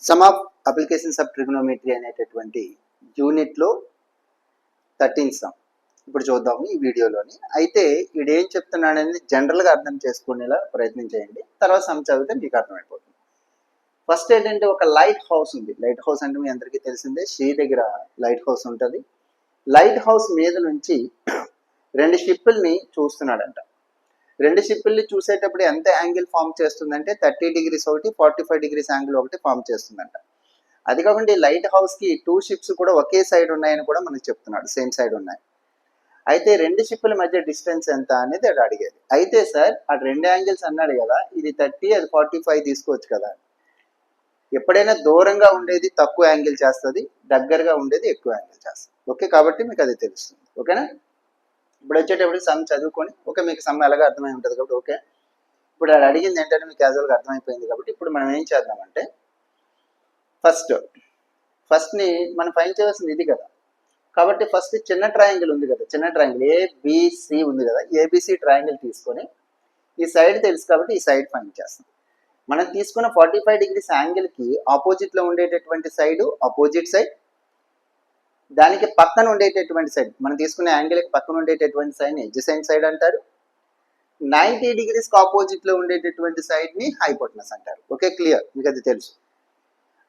Some of applications of trigonometry అనేటటువంటి యూనిట్లో 13th some ఇప్పుడు చూద్దాము ఈ వీడియోలోని. అయితే వీడు ఏం చెప్తున్నాడనేది జనరల్గా అర్థం చేసుకునేలా ప్రయత్నం చేయండి, తర్వాత సమ్ చదివితే మీకు అర్థమైపోతుంది. ఫస్ట్ ఏంటంటే ఒక లైట్ హౌస్ ఉంది. లైట్ హౌస్ అంటే మీ అందరికీ తెలిసిందే, శ్రీ దగ్గర లైట్ హౌస్ ఉంటుంది. లైట్ హౌస్ మీద నుంచి రెండు షిప్పుల్ని చూస్తున్నాడంట. రెండు షిప్పుల్ని చూసేటప్పుడు ఎంత యాంగిల్ ఫామ్ చేస్తుందంటే 30 degrees ఒకటి, 45 degrees యాంగిల్ ఒకటి ఫామ్ చేస్తుందంట. అది కాకుండా ఈ లైట్ హౌస్కి 2 షిప్స్ కూడా ఒకే సైడ్ ఉన్నాయని కూడా మనకు చెప్తున్నాడు, సేమ్ సైడ్ ఉన్నాయి. అయితే రెండు షిప్పుల మధ్య డిస్టెన్స్ ఎంత అనేది అది అడిగేది. అయితే సార్ ఆ రెండు యాంగిల్స్ అన్నాడు కదా, ఇది 30 అది 45 తీసుకోవచ్చు కదా. ఎప్పుడైనా దూరంగా ఉండేది తక్కువ యాంగిల్ చేస్తుంది, దగ్గరగా ఉండేది ఎక్కువ యాంగిల్ చేస్తుంది. ఓకే, కాబట్టి మీకు అది తెలుస్తుంది. ఓకేనా? ఇప్పుడు వచ్చేటప్పటికి సమ్ చదువుకొని ఓకే, మీకు సమ్ ఎలాగా అర్థమై ఉంటుంది కాబట్టి ఓకే. ఇప్పుడు అది అడిగింది ఏంటంటే మీకు క్యాజువల్గా అర్థమైపోయింది కాబట్టి ఇప్పుడు మనం ఏం చేద్దామంటే ఫస్ట్ని మనం ఫైండ్ చేయాల్సింది ఇది కదా. కాబట్టి ఫస్ట్ చిన్న ట్రయాంగిల్ ఉంది కదా, చిన్న ట్రయాంగిల్ ఏబిసి ఉంది కదా, ఏబిసి ట్రయాంగిల్ తీసుకొని ఈ సైడ్ తెలుసు కాబట్టి ఈ సైడ్ ఫైండ్ చేస్తాం. మనం తీసుకున్న 45 degrees యాంగిల్కి ఆపోజిట్లో ఉండేటటువంటి సైడు ఆపోజిట్ సైడ్, దానికి పక్కన ఉండేటటువంటి సైడ్ మనం తీసుకునే యాంగిల్కి పక్కన ఉండేటటువంటి సైడ్ని ఎడ్జసెంట్ సైడ్ అంటారు. 90 degreesకి ఆపోజిట్లో ఉండేటటువంటి సైడ్ని హైపోటెనస్ అంటారు. ఓకే, క్లియర్, మీకు అది తెలుసు.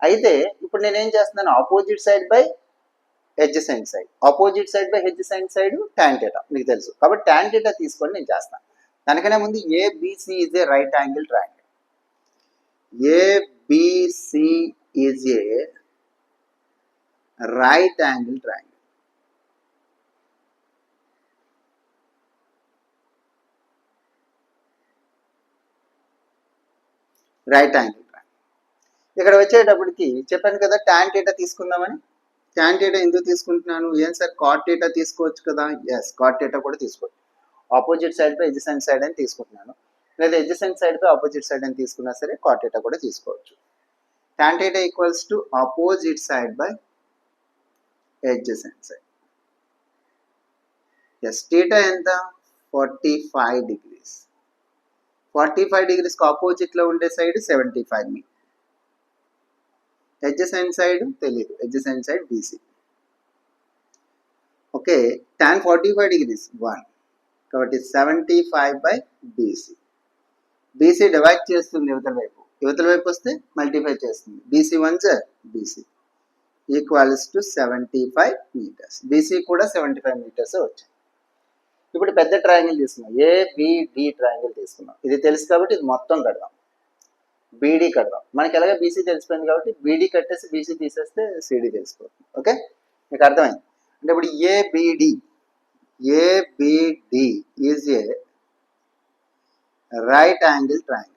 అయితే ఇప్పుడు నేనేం చేస్తున్నాను, opposite side by adjacent side, opposite side by adjacent side tan θ మీకు తెలుసు కాబట్టి tan θ తీసుకొని నేను చేస్తాను. దానికన్నా ముందు ABC is a right angle triangle. ABC is a right angle triangle. Right angle triangle. ఇక్కడ వచ్చేటప్పటికి చెప్పాను కదా tan θ తీసుకుందామని. tan θ ఎందుకు తీసుకుంటున్నాను, ఏం సార్ cot θ తీసుకోవచ్చు కదా. ఎస్, cot θ కూడా తీసుకోవచ్చు. Opposite side by adjacent side అని తీసుకుంటున్నాను, లేదా adjacent side by opposite side అని తీసుకున్నా సరే cot θ కూడా తీసుకోవచ్చు. tan θ equals to opposite side by adjacent side. Yes, θ ఎంత 45 degrees. 45 degreesకి ఆపోజిట్లో ఉండే సైడ్ 75 మీ. ఎడ్జసెంట్ సైడ్ తెలియదు, adjacent side BC. Okay, tan 45 degrees 1 కాబట్టి 75 బై బీసీ. బీసీ డివైడ్ చేస్తుంది యువతల వైపు వస్తే మల్టిఫై చేస్తుంది. BC 1 sir BC equals to 75 meters. BC కూడా 75 meters వచ్చాయి. ఇప్పుడు పెద్ద ట్రయాంగిల్ తీసుకున్నాం, ఏబిడి ట్రయాంగిల్ తీసుకున్నాం. ఇది తెలుసు కాబట్టి ఇది మొత్తం కడదాం, బీడీ కడదాం. మనకి ఎలాగ బీసీ తెలిసిపోయింది కాబట్టి బీడీ కట్టేసి బీసీ తీసేస్తే సిడి తెలిసిపోతుంది. ఓకే, మీకు అర్థమైంది. అంటే ఇప్పుడు ABD is a right angle triangle.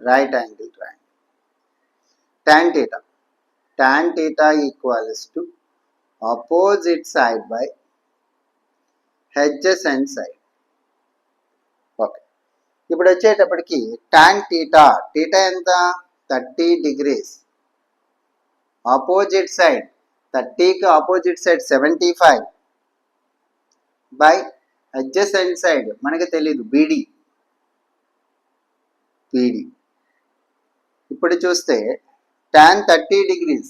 Right angle triangle. tan θ equals to opposite side by adjacent side. Okay, ఇప్పుడు వచ్చేటప్పటికి tan θ ఎంత 30 degrees. ఆపోజిట్ సైడ్ 30కి opposite side 75 by adjacent side మనకి తెలీదు బీడీ. ఇప్పుడు చూస్తే tan 30 degrees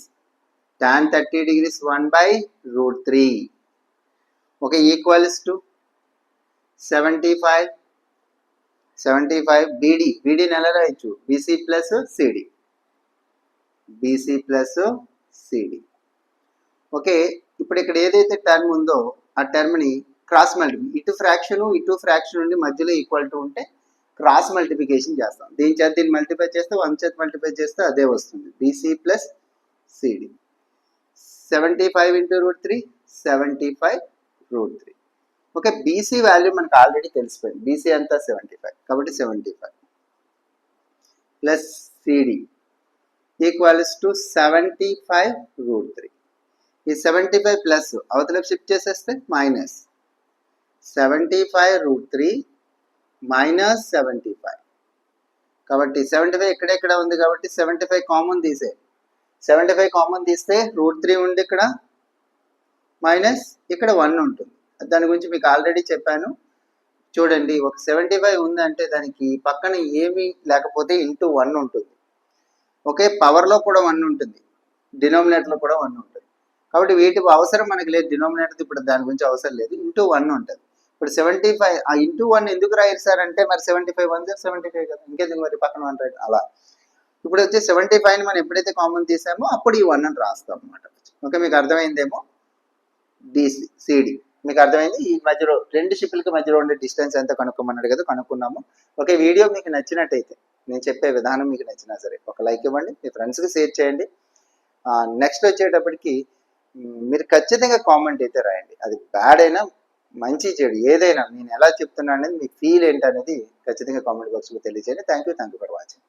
1 by √3. Okay, equals to 75 బీడీని ఎలా రాయొచ్చు, బీసీ ప్లస్ సిడి. ఓకే, ఇప్పుడు ఇక్కడ ఏదైతే టర్మ్ ఉందో ఆ టర్మ్ని క్రాస్ మల్టిప్లై, ఇటు ఫ్రాక్షన్ ఉండి మధ్యలో ఈక్వల్ టు ఉంటే క్రాస్ మల్టిప్లికేషన్ చేస్తాం. దీన్ని మల్టిప్లై చేస్తే 1 చేత మల్టిప్లై చేస్తే అదే వస్తుంది, BC plus CD. 75 into √3 75 √3. Okay, BC value మనకు ఆల్రెడీ తెలిసిపోయింది, బీసీ అంతా 75 కాబట్టి 75 ప్లస్ సిడి ఈక్వల్స్ టు 75 √3. ఈ 75 ప్లస్ అవతలకు షిఫ్ట్ చేసేస్తే మైనస్ 75 √3 మైనస్ 75. కాబట్టి 75 ఎక్కడెక్కడ ఉంది కాబట్టి 75 కామన్ తీసే, 75 కామన్ తీస్తే √3 ఉంది ఇక్కడ, మైనస్ ఇక్కడ 1 ఉంటుంది. దాని గురించి మీకు ఆల్రెడీ చెప్పాను. చూడండి ఒక 75 ఉందంటే దానికి పక్కన ఏమీ లేకపోతే ఇంటూ 1 ఉంటుంది. ఓకే, పవర్లో కూడా 1 ఉంటుంది, డినామినేటర్లో కూడా 1 ఉంటుంది. కాబట్టి వీటి అవసరం మనకి లేదు, డినామినేటర్ ఇప్పుడు దాని గురించి అవసరం లేదు, ఇంటూ 1 ఉంటుంది. ఇప్పుడు 75 ఆ ఇంటూ 1 ఎందుకు రాయారు సార్ అంటే మరి 75 1 75 కదా, ఇంకెందుకు మరి పక్కన 1 రాయడం అలా. ఇప్పుడు వచ్చి 75 మనం ఎప్పుడైతే కామన్ తీసామో అప్పుడు ఈ 1 అని రాస్తాం అనమాట. ఓకే, మీకు అర్థమైందేమో. బీసీ సిడి మీకు అర్థమైంది. ఈ మధ్యలో రెండు షిప్లకి మధ్యలో ఉండే డిస్టెన్స్ ఎంత కనుక్కోమన్నాడు కదా, కనుక్కున్నాము. ఓకే, వీడియో మీకు నచ్చినట్టయితే, నేను చెప్పే విధానం మీకు నచ్చినా సరే ఒక లైక్ ఇవ్వండి, మీ ఫ్రెండ్స్కి షేర్ చేయండి. నెక్స్ట్ వచ్చేటప్పటికి మీరు ఖచ్చితంగా కామెంట్ అయితే రాయండి, అది బ్యాడ్ అయినా మంచి చెడు ఏదైనా నేను ఎలా చెప్తున్నా అనేది మీ ఫీల్ ఏంటనేది ఖచ్చితంగా కామెంట్ బాక్స్లో తెలియజేయండి. Thank you for watching.